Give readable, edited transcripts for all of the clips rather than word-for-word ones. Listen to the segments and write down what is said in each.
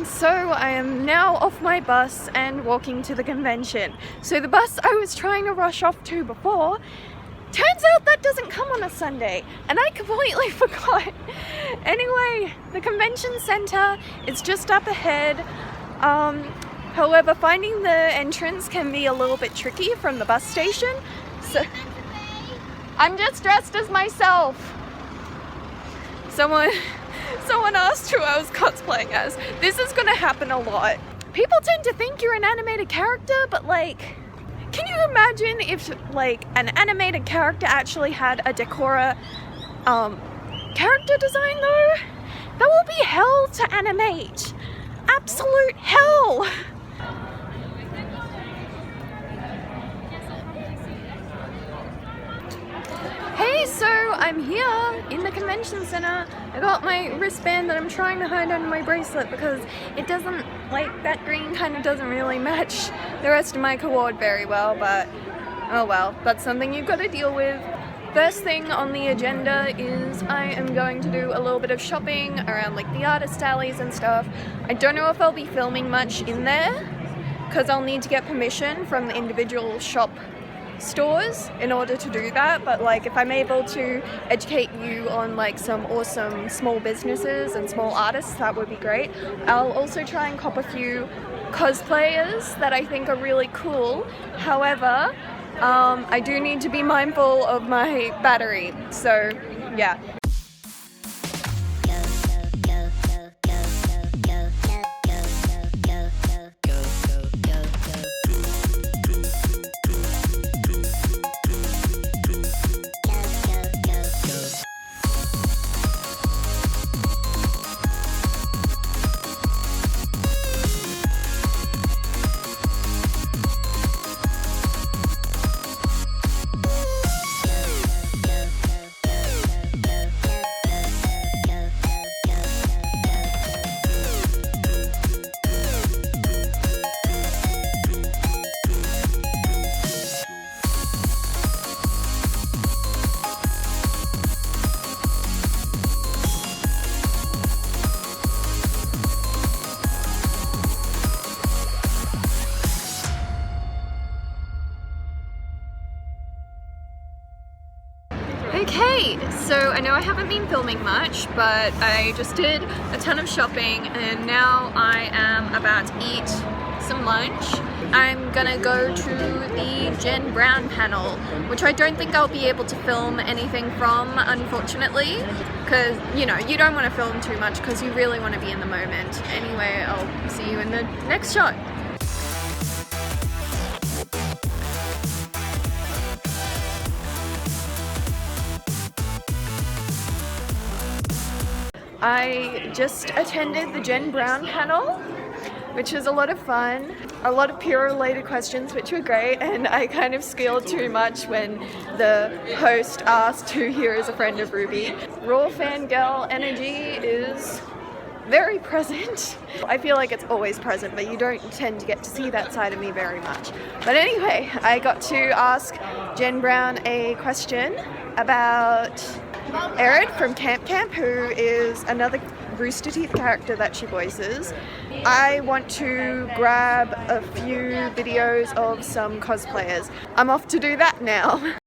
So I am now off my bus and walking to the convention. So the bus I was trying to rush off to before, turns out that doesn't come on a Sunday, and I completely forgot. Anyway, the convention center is just up ahead. However, finding the entrance can be a little bit tricky from the bus station. So I'm just dressed as myself. Someone asked who I was cosplaying as. This is gonna happen a lot. People tend to think you're an animated character, but like, can you imagine if like an animated character actually had a decora character design though? That will be hell to animate. Absolute hell. Hey, so I'm here in the convention center. I got my wristband that I'm trying to hide under my bracelet because it doesn't, like, that green kind of doesn't really match the rest of my cord very well, but oh well, that's something you've got to deal with. First thing on the agenda is I am going to do a little bit of shopping around like the artist alleys and stuff. I don't know if I'll be filming much in there because I'll need to get permission from the individual shop stores in order to do that, but like if I'm able to educate you on like some awesome small businesses and small artists, that would be great. I'll also try and cop a few cosplayers that I think are really cool. However, I do need to be mindful of my battery, so yeah. Okay, so I know I haven't been filming much, but I just did a ton of shopping and now I am about to eat some lunch. I'm gonna go to the Jen Brown panel, which I don't think I'll be able to film anything from, unfortunately, because, you know, you don't want to film too much because you really want to be in the moment. Anyway, I'll see you in the next shot. I just attended the Jen Brown panel, which was a lot of fun. A lot of peer-related questions, which were great, and I kind of squealed too much when the host asked who here is a friend of Ruby. Raw fangirl energy is very present. I feel like it's always present, but you don't tend to get to see that side of me very much. But anyway, I got to ask Jen Brown a question about Erin from Camp Camp, who is another Rooster Teeth character that she voices. I want to grab a few videos of some cosplayers. I'm off to do that now.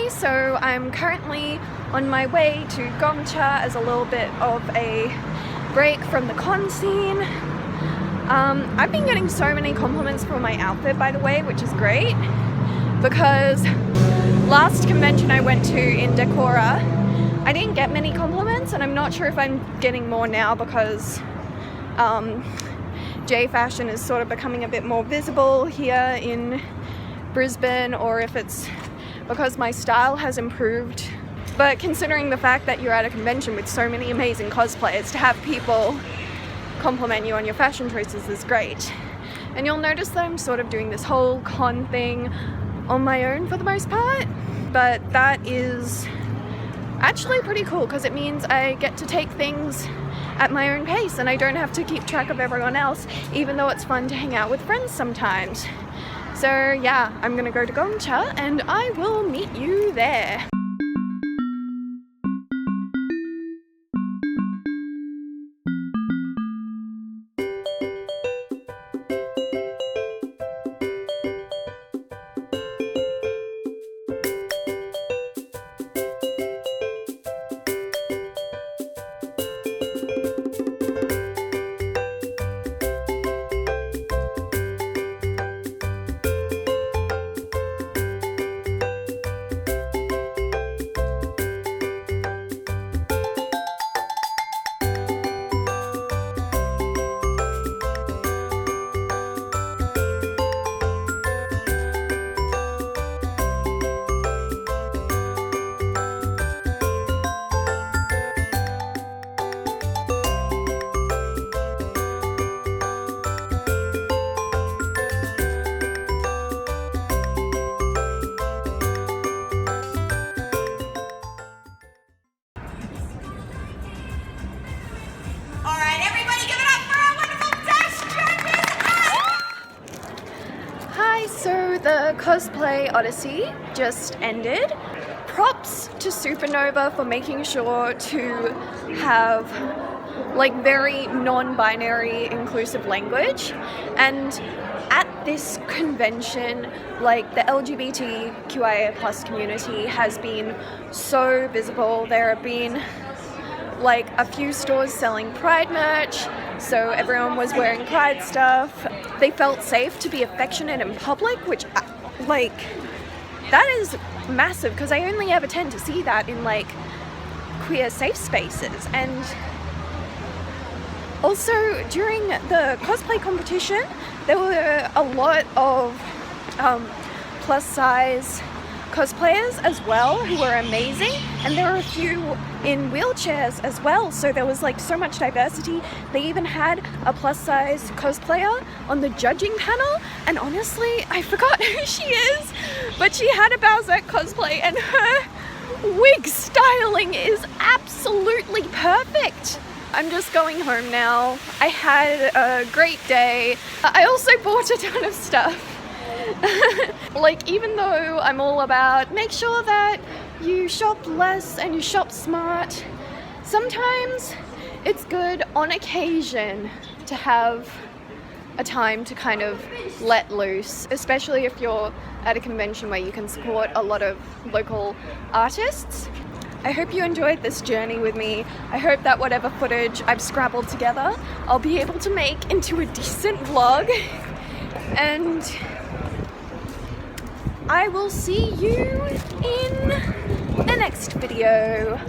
So I'm currently on my way to Gongcha as a little bit of a break from the con scene. I've been getting so many compliments for my outfit, by the way, which is great, because last convention I went to in Decora, I didn't get many compliments, and I'm not sure if I'm getting more now because J fashion is sort of becoming a bit more visible here in Brisbane, or if it's because my style has improved. But considering the fact that you're at a convention with so many amazing cosplayers, to have people compliment you on your fashion choices is great. And you'll notice that I'm sort of doing this whole con thing on my own for the most part, but that is actually pretty cool because it means I get to take things at my own pace and I don't have to keep track of everyone else, even though it's fun to hang out with friends sometimes. So yeah, I'm gonna go to Gongcha and I will meet you there. So the cosplay odyssey just ended. Props to Supanova for making sure to have like very non-binary inclusive language, and at this convention like the LGBTQIA+ community has been so visible. There have been like a few stores selling Pride merch, so everyone was wearing Pride stuff. They felt safe to be affectionate in public, which like that is massive because I only ever tend to see that in like queer safe spaces. And also during the cosplay competition there were a lot of plus size cosplayers as well who were amazing, and there were a few in wheelchairs as well, so there was like so much diversity. They even had a plus size cosplayer on the judging panel, and honestly I forgot who she is, but she had a Bowser cosplay and her wig styling is absolutely perfect. I'm just going home now. I had a great day. I also bought a ton of stuff. Like, even though I'm all about make sure that you shop less and you shop smart, sometimes it's good on occasion to have a time to kind of let loose, especially if you're at a convention where you can support a lot of local artists. I hope you enjoyed this journey with me. I hope that whatever footage I've scrabbled together, I'll be able to make into a decent vlog. And I will see you in the next video.